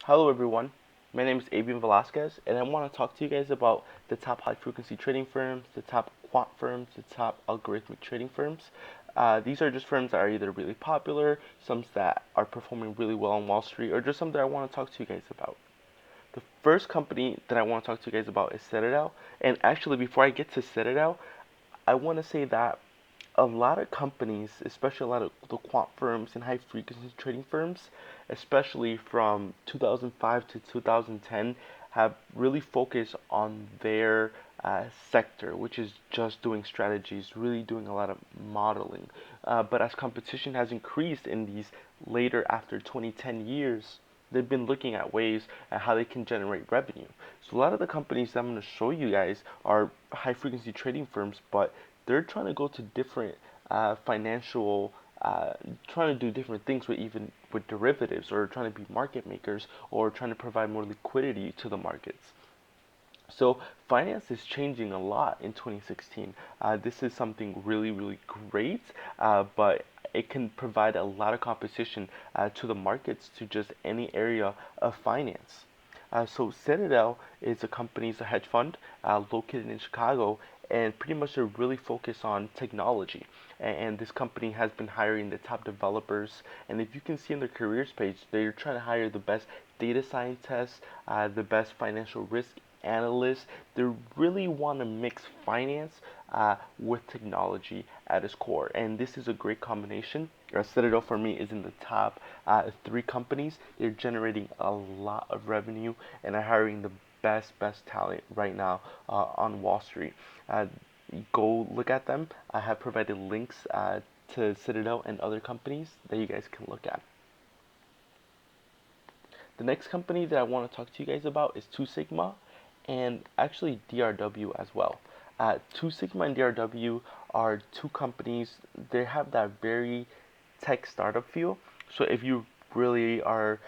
Hello everyone, my name is Abian Velasquez and I want to talk to you guys about the top high frequency trading firms, the top quant firms, the top algorithmic trading firms. These are just firms that are either really popular, some that are performing really well on Wall Street, or just some that I want to talk to you guys about. The first company that I want to talk to you guys about is Citadel. And actually, before I get to Citadel, I want to say that a lot of companies, especially a lot of the quant firms and high frequency trading firms, especially from 2005 to 2010, have really focused on their sector, which is just doing strategies, really doing a lot of modeling. But as competition has increased in these later after 2010 years, they've been looking at ways at how they can generate revenue. So a lot of the companies that I'm going to show you guys are high frequency trading firms, but they're trying to go to different financial, trying to do different things with even with derivatives, or trying to be market makers, or trying to provide more liquidity to the markets. So finance is changing a lot in 2016. This is something really, really great, but it can provide a lot of competition to the markets, to just any area of finance. So Citadel is a company, it's a hedge fund located in Chicago, and pretty much they're really focused on technology. And this company has been hiring the top developers. And if you can see on their careers page, they're trying to hire the best data scientists, the best financial risk analysts. They really want to mix finance with technology at its core, and this is a great combination. Citadel for me is in the top three companies. They're generating a lot of revenue and are hiring the best talent right now on Wall Street. Go look at them. I have provided links to Citadel and other companies that you guys can look at. The next company that I want to talk to you guys about is Two Sigma and actually DRW as well. Two Sigma and DRW are two companies. They have that very tech startup feel. So if you really are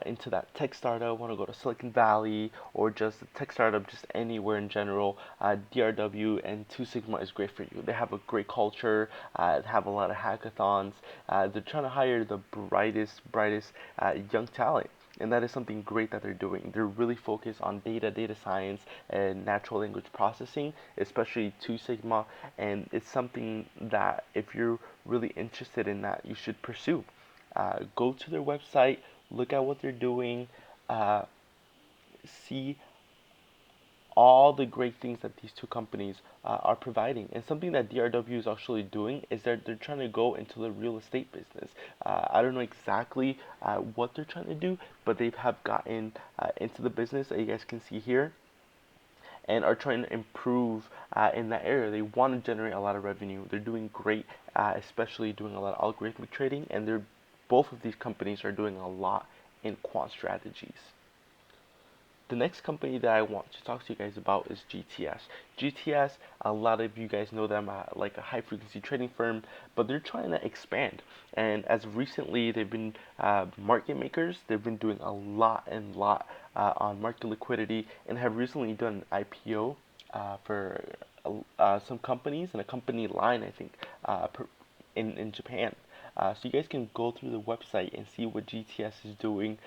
into that tech startup, want to go to Silicon Valley, or just a tech startup, just anywhere in general, DRW and Two Sigma is great for you. They have a great culture, have a lot of hackathons. They're trying to hire the brightest young talent. And that is something great that they're doing. They're really focused on data science, and natural language processing, especially Two Sigma. And it's something that if you're really interested in that, you should pursue. Go to their website, look at what they're doing, see all the great things that these two companies are providing. And something that DRW is actually doing is that they're trying to go into the real estate business. I don't know exactly what they're trying to do, but they have gotten into the business that you guys can see here, and are trying to improve in that area. They want to generate a lot of revenue. They're doing great, especially doing a lot of algorithmic trading, and they're both of these companies are doing a lot in quant strategies. The next company that I want to talk to you guys about is GTS. GTS, a lot of you guys know them like a high frequency trading firm, but they're trying to expand. And as of recently, they've been market makers. They've been doing a lot on market liquidity, and have recently done an IPO for some companies and a company line, I think, in Japan. So you guys can go through the website and see what GTS is doing,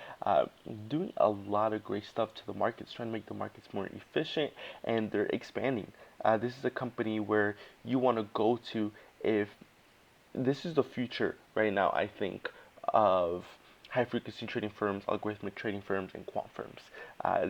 doing a lot of great stuff to the markets, trying to make the markets more efficient, and they're expanding. This is a company where you want to go to if this is the future right now, I think, of high frequency trading firms, algorithmic trading firms, and quant firms.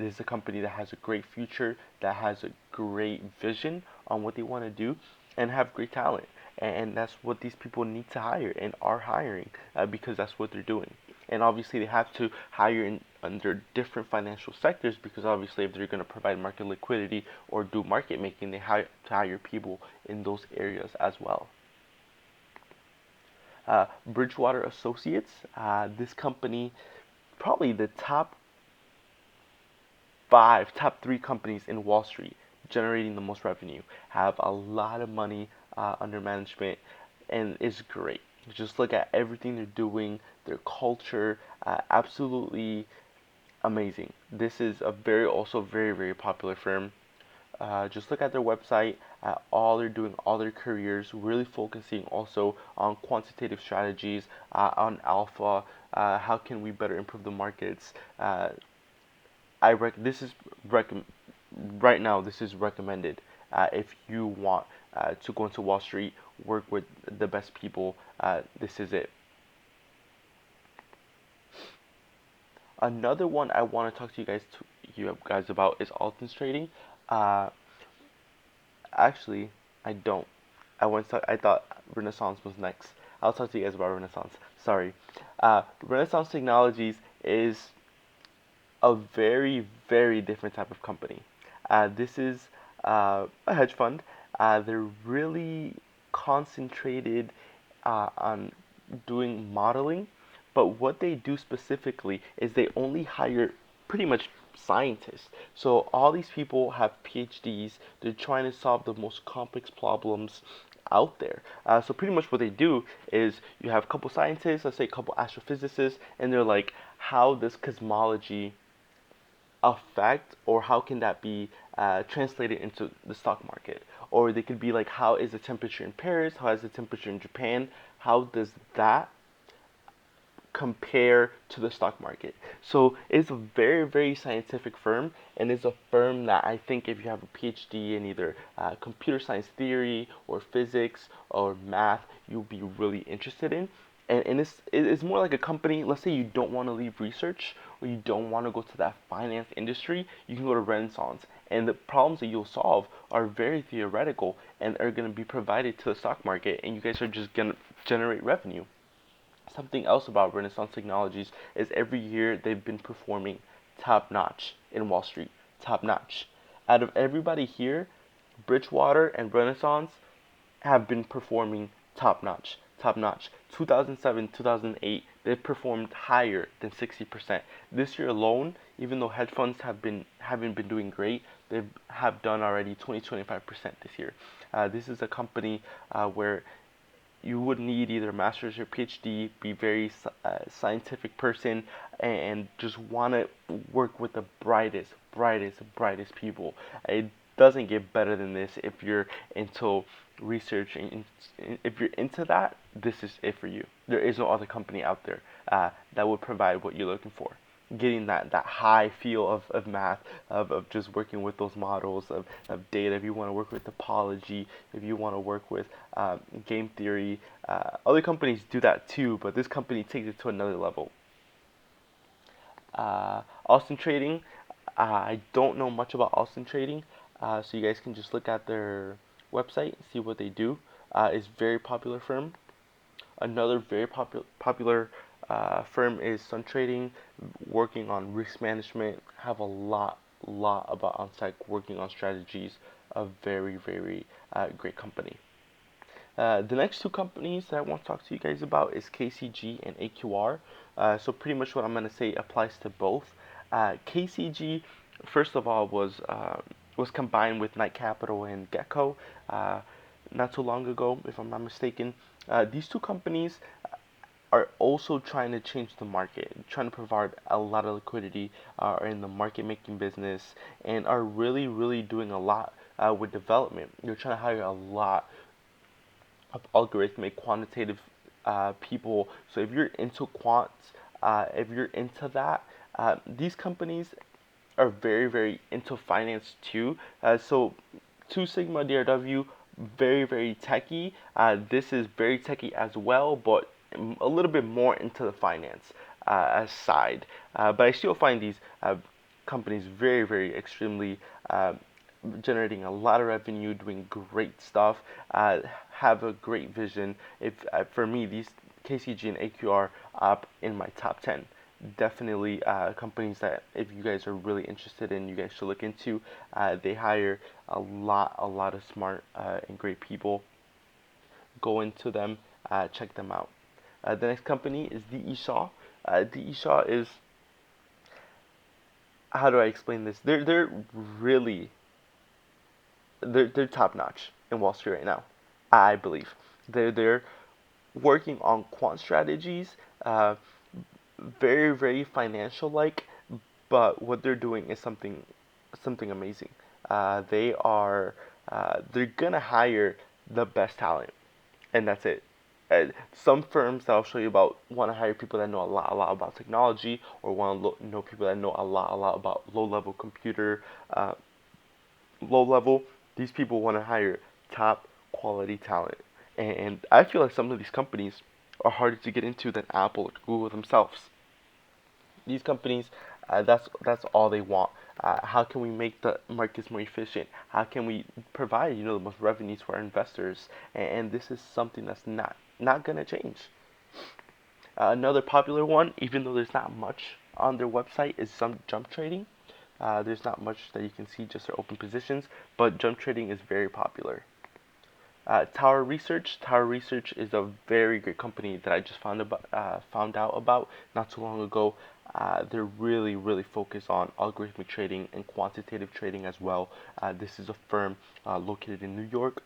This is a company that has a great future, that has a great vision on what they want to do, and have great talent. And that's what these people need to hire and are hiring because that's what they're doing. And obviously, they have to hire under different financial sectors, because obviously, if they're going to provide market liquidity or do market making, they have to hire people in those areas as well. Bridgewater Associates, this company, probably the top three companies in Wall Street generating the most revenue, have a lot of money under management, and is great. Just look at everything they're doing, their culture, absolutely amazing. This is a very popular firm. Just look at their website, all they're doing, all their careers, really focusing also on quantitative strategies, on alpha, how can we better improve the markets. This is right now. This is recommended if you want to go into Wall Street, work with the best people. This is it. Another one I want to talk to you guys about is Alton's trading. Uh, Actually, I don't. I thought Renaissance was next. I'll talk to you guys about Renaissance. Sorry. Renaissance Technologies is a very, very different type of company. This is a hedge fund. They're really concentrated on doing modeling, but what they do specifically is they only hire pretty much scientists. So all these people have PhDs. They're trying to solve the most complex problems out there. So pretty much what they do is you have a couple scientists, let's say a couple astrophysicists, and they're like, how does cosmology affect, or how can that be translated into the stock market? Or they could be like, how is the temperature in Paris? How is the temperature in Japan? How does that compare to the stock market? So it's a very, very scientific firm, and it's a firm that I think if you have a PhD in either computer science theory or physics or math, you'll be really interested in. And it's more like a company. Let's say you don't want to leave research, or you don't want to go to that finance industry, you can go to Renaissance, and the problems that you'll solve are very theoretical and are going to be provided to the stock market, and you guys are just going to generate revenue. Something else about Renaissance Technologies is every year they've been performing top notch in Wall Street. Top notch. Out of everybody here, Bridgewater and Renaissance have been performing top notch. Top notch. 2007, 2008, they've performed higher than 60%. This year alone, even though hedge funds haven't been doing great, they have done already 20-25% this year. This is a company where you would need either a master's or PhD, be very scientific person, and just want to work with the brightest people. It doesn't get better than this if you're into research, and if you're into that, this is it for you. There is no other company out there that would provide what you're looking for. Getting that high feel of math, of just working with those models of data. If you want to work with topology, if you want to work with game theory, other companies do that too, but this company takes it to another level. Austin Trading, I don't know much about Austin Trading, so you guys can just look at their website, see what they do. It's very popular firm. Another very popular firm is Sun Trading, working on risk management. Have a lot about on-site working on strategies. A very, very great company. The next two companies that I want to talk to you guys about is KCG and AQR. So pretty much what I'm going to say applies to both. KCG, first of all, was combined with Knight Capital and Gecko not too long ago, if I'm not mistaken. These two companies are also trying to change the market, trying to provide a lot of liquidity, are in the market making business, and are really, really doing a lot with development. They're trying to hire a lot of algorithmic, quantitative people. So if you're into quant, if you're into that, these companies are very, very into finance too. So Sigma and DRW, very, very techy. This is very techy as well, but a little bit more into the finance side. But I still find these companies very, very extremely generating a lot of revenue, doing great stuff, have a great vision. If for me, these KCG and AQR up in my top 10. Definitely companies that if you guys are really interested in, you guys should look into. They hire a lot of smart and great people. Go into them, check them out. The next company is DE Shaw. DE Shaw is, how do I explain this? They're really they're top notch in Wall Street right now. I believe they're working on quant strategies, very, very financial like, but what they're doing is something amazing. They're gonna hire the best talent, and that's it. Some firms that I'll show you about want to hire people that know a lot about technology, or want to know people that know a lot about low-level computer, uh, low-level. These people want to hire top quality talent, and I feel like some of these companies are harder to get into than Apple or Google themselves. These companies, that's all they want. How can we make the markets more efficient? How can we provide the most revenues for our investors? And this is something that's not gonna change. Another popular one, even though there's not much on their website, is some jump trading. There's not much that you can see, just their open positions, but jump trading is very popular. Tower Research. Tower Research is a very great company that I just found out about not too long ago. They're really focused on algorithmic trading and quantitative trading as well. This is a firm located in New York.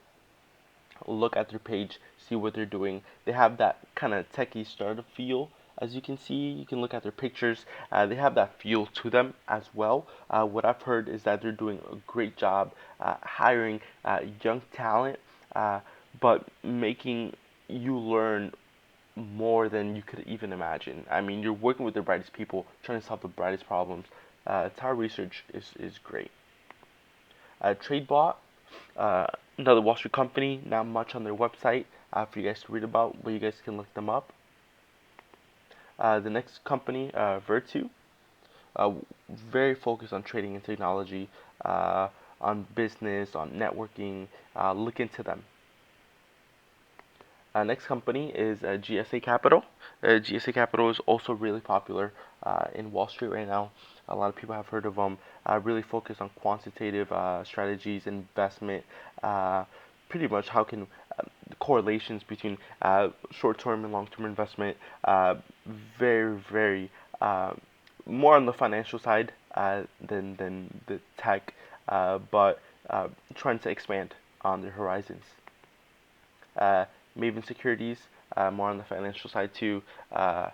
Look at their page, see what they're doing. They have that kind of techie startup feel. As you can see, you can look at their pictures. They have that feel to them as well. What I've heard is that they're doing a great job hiring young talent, uh, but making you learn more than you could even imagine. I mean, you're working with the brightest people, trying to solve the brightest problems. Tower Research is great. TradeBot, uh, another Wall Street company, not much on their website for you guys to read about, but you guys can look them up. The next company, Virtu, uh, very focused on trading and technology, on business, on networking. Look into them. Next company is GSA Capital. GSA Capital is also really popular in Wall Street right now. A lot of people have heard of them. Really focused on quantitative strategies, investment, pretty much how can correlations between short-term and long-term investment. Very more on the financial side than the tech, but trying to expand on their horizons. Uh, Maven Securities, more on the financial side too, a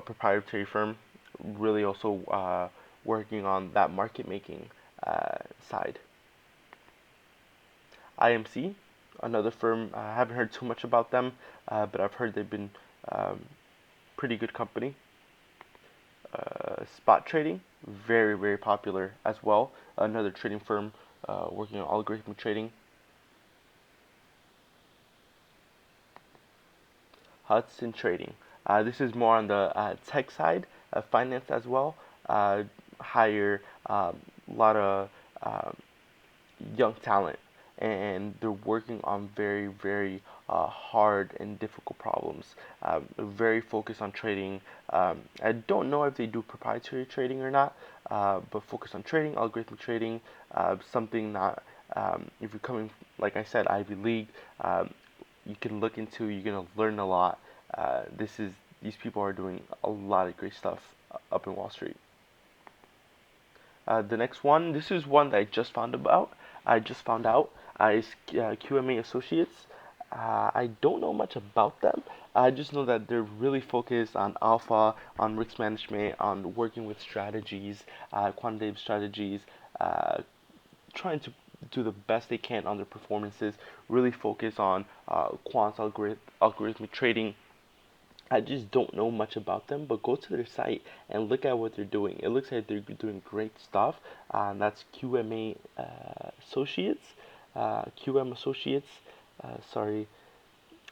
proprietary firm, really also working on that market making side. IMC, another firm, I haven't heard too much about them, but I've heard they've been pretty good company. Spot trading, very popular as well. Another trading firm working on algorithmic trading. Hudson Trading. This is more on the tech side, finance as well. Hire a lot of young talent, and they're working on very hard and difficult problems. Very focused on trading. I don't know if they do proprietary trading or not, but focus on trading, algorithmic trading, something not. If you're coming, like I said, Ivy League, you can look into. You're gonna learn a lot. These people are doing a lot of great stuff up in Wall Street. The next one, this is one that I just found about. I just found out is QMA Associates. I don't know much about them. I just know that they're really focused on alpha, on risk management, on working with strategies, quantitative strategies, trying to do the best they can on their performances. Really focus on quant algorithmic trading. I just don't know much about them, but go to their site and look at what they're doing. It looks like they're doing great stuff. That's QMA Associates, QM Associates. Sorry,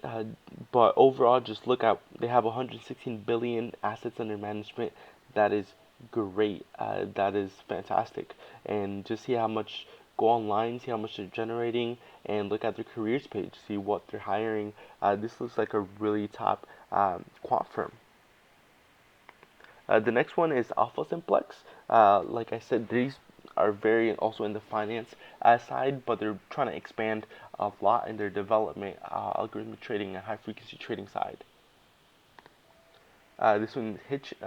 uh, but overall, just look at they have 116 billion assets under management. That is great. That is fantastic. And just see how much go online, see how much they're generating, and look at their careers page, see what they're hiring. This looks like a really top quant firm. The next one is Alpha Simplex. Like I said, these are very also in the finance side, but they're trying to expand a lot in their development, algorithmic trading and high frequency trading side. This one,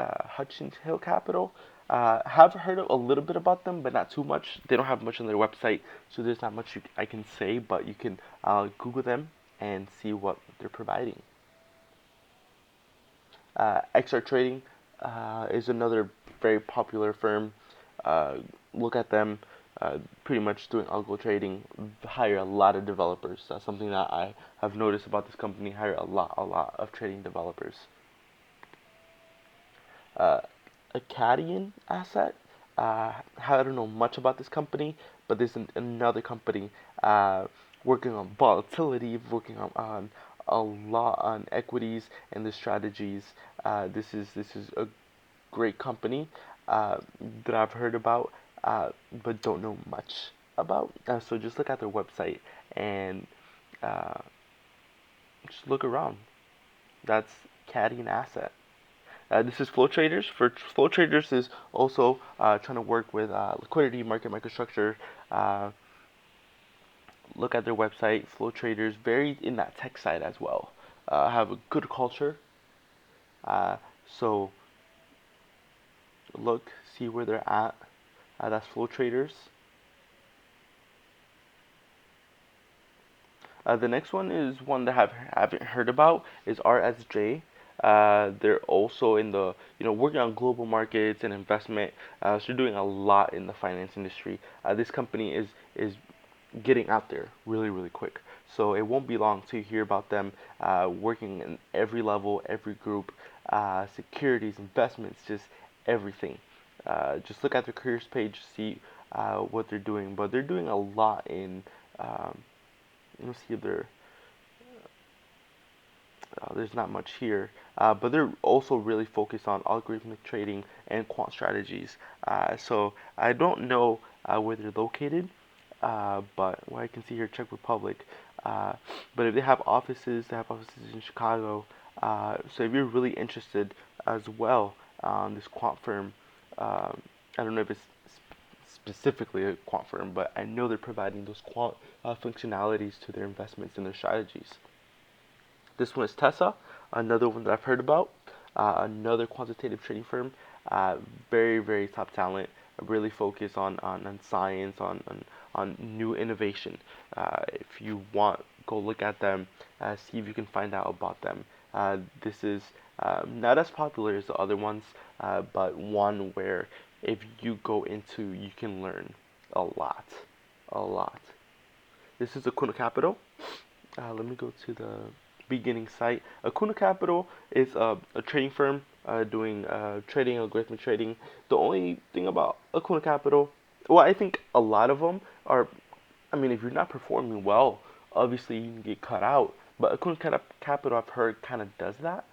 Hudson Hill Capital. Have heard of a little bit about them, but not too much. They don't have much on their website, so there's not much I can say, but you can Google them and see what they're providing. XR Trading is another very popular firm. Look at them. pretty much doing algo trading, hire a lot of developers. That's something that I have noticed about this company. Hire a lot of trading developers. Acadian Asset. I don't know much about this company, but there's another company working on volatility, working on a lot on equities and the strategies. This is a great company that I've heard about, but don't know much about. So just look at their website and uh, just look around. That's Acadian Asset. This is Flow Traders. For Flow Traders is also trying to work with liquidity, market microstructure. Uh, Look at their website. Flow Traders, very in that tech side as well. Have a good culture. So look, see where they're at. That's Flow Traders. The next one is one that I haven't heard about is RSJ. They're also in the working on global markets and investment. So they're doing a lot in the finance industry. This company is getting out there really quick. So it won't be long to hear about them working in every level, every group, securities, investments, just everything. Just look at their careers page, see what they're doing. But they're doing a lot in. Let's see if they're there's not much here, but they're also really focused on algorithmic trading and quant strategies. So I don't know where they're located, but what I can see here, Czech Republic. But if they have offices in Chicago. So if you're really interested as well this quant firm, I don't know if it's specifically a quant firm, but I know they're providing those quant functionalities to their investments and their strategies. This one is Tessa, another one that I've heard about, another quantitative trading firm, very top talent, really focused on science, on new innovation. If you want, go look at them, see if you can find out about them. This is not as popular as the other ones, but one where if you go into, you can learn a lot, a lot. This is Acuna Capital. Let me go to the beginning site. Acuna Capital is a trading firm doing trading, algorithmic trading. The only thing about Acuna Capital, well, I think a lot of them are, I mean, if you're not performing well, obviously you can get cut out. But Acuna Capital, I've heard, kind of does that.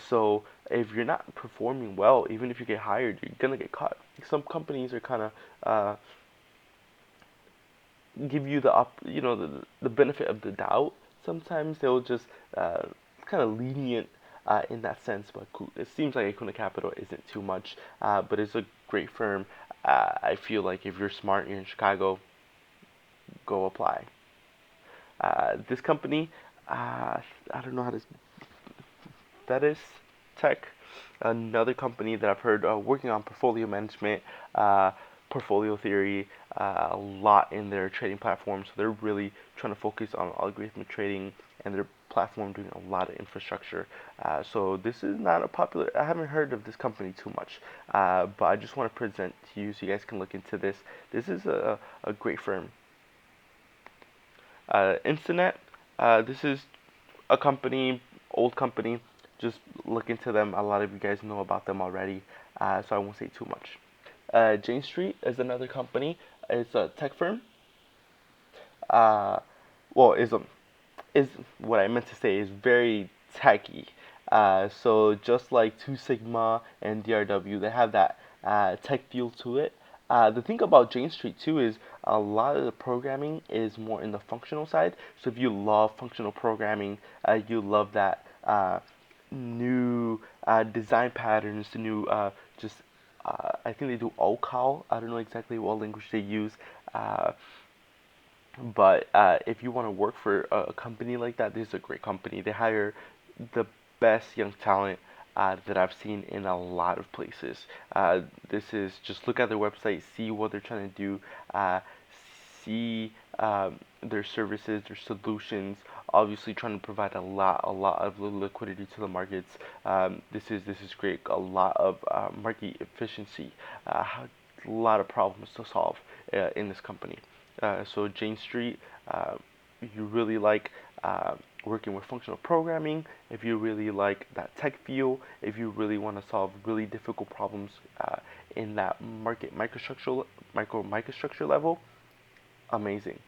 So if you're not performing well, even if you get hired, you're gonna get cut. Some companies are kind of give you the benefit of the doubt. Sometimes they'll just kind of lenient in that sense, but it seems like Acuna Capital isn't too much, but it's a great firm. I feel like if you're smart, you're in Chicago, go apply. This company, I don't know how to. Thetis Tech, another company that I've heard working on portfolio management, portfolio theory, a lot in their trading platform. So they're really trying to focus on algorithmic trading and their platform doing a lot of infrastructure. So this is not a popular. I haven't heard of this company too much, but I just want to present to you so you guys can look into this. This is a great firm. Instinet. This is a company, old company. Just look into them. A lot of you guys know about them already, so I won't say too much. Jane Street is another company. It's a tech firm. Uh, well, is what I meant to say is very techy. So just like two Sigma and DRW, they have that tech feel to it. The thing about Jane Street too is a lot of the programming is more in the functional side. So if you love functional programming, you love that new design patterns, the new just I think they do OCal. I don't know exactly what language they use. Uh, but if you want to work for a company like that, this is a great company. They hire the best young talent that I've seen in a lot of places. This is just look at their website, see what they're trying to do, see their services, their solutions. Obviously, trying to provide a lot of liquidity to the markets. This is great. A lot of market efficiency. a lot of problems to solve in this company. So Jane Street, you really like working with functional programming, if you really like that tech feel, if you really want to solve really difficult problems in that market microstructure level, amazing.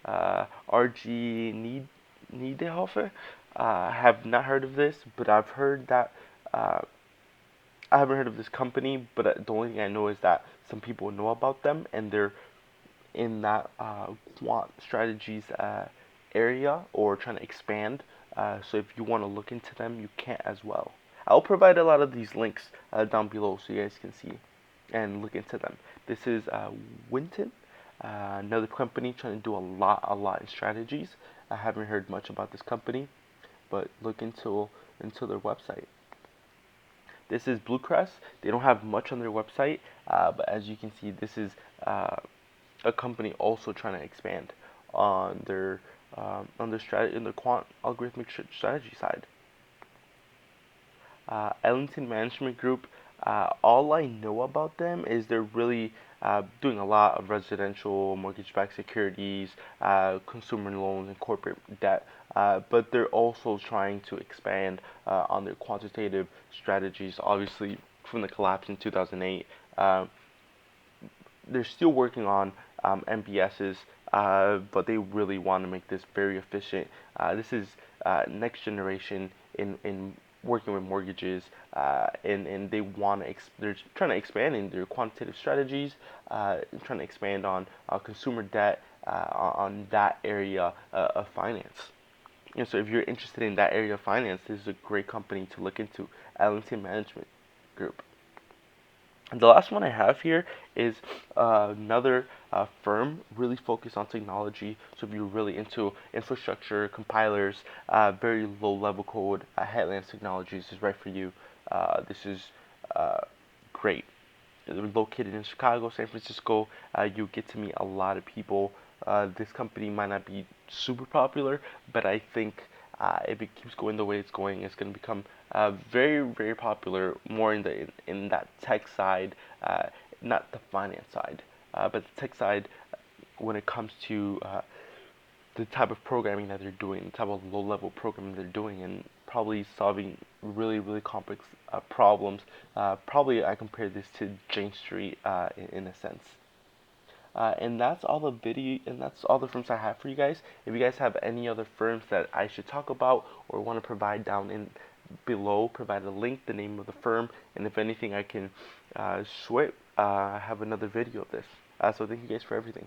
RG Niedehofer, have not heard of this, but I've heard that I haven't heard of this company, but the only thing I know is that some people know about them, and they're in that quant strategies area, or trying to expand. So if you want to look into them, you can as well. I'll provide a lot of these links down below so you guys can see and look into them. This is Winton, another company trying to do a lot in strategies. I haven't heard much about this company, but look into their website. This is Bluecrest. They don't have much on their website, but as you can see, this is a company also trying to expand on their strategy in the quant algorithmic strategy side. Ellington Management Group. All I know about them is they're really doing a lot of residential mortgage-backed securities, consumer loans, and corporate debt. But they're also trying to expand on their quantitative strategies. Obviously, from the collapse in 2008, they're still working on MBSs, but they really want to make this very efficient. This is next generation in working with mortgages, and they want to they're trying to expand in their quantitative strategies, trying to expand on consumer debt, on that area of finance. And so if you're interested in that area of finance, this is a great company to look into, Ellington Management Group. And the last one I have here is another firm really focused on technology. So if you're really into infrastructure, compilers, very low level code, Headlands Technologies is right for you. This is great. They're located in Chicago, San Francisco. You get to meet a lot of people. This company might not be super popular, but I think if it keeps going the way it's going, it's going to become very popular, more in that tech side, not the finance side, but the tech side when it comes to the type of programming that they're doing, the type of low-level programming they're doing, and probably solving really complex problems. Probably I compare this to Jane Street in a sense. And that's all the firms I have for you guys. If you guys have any other firms that I should talk about or want to provide down in below, provide a link, the name of the firm, and if anything I can I have another video of this. So thank you guys for everything.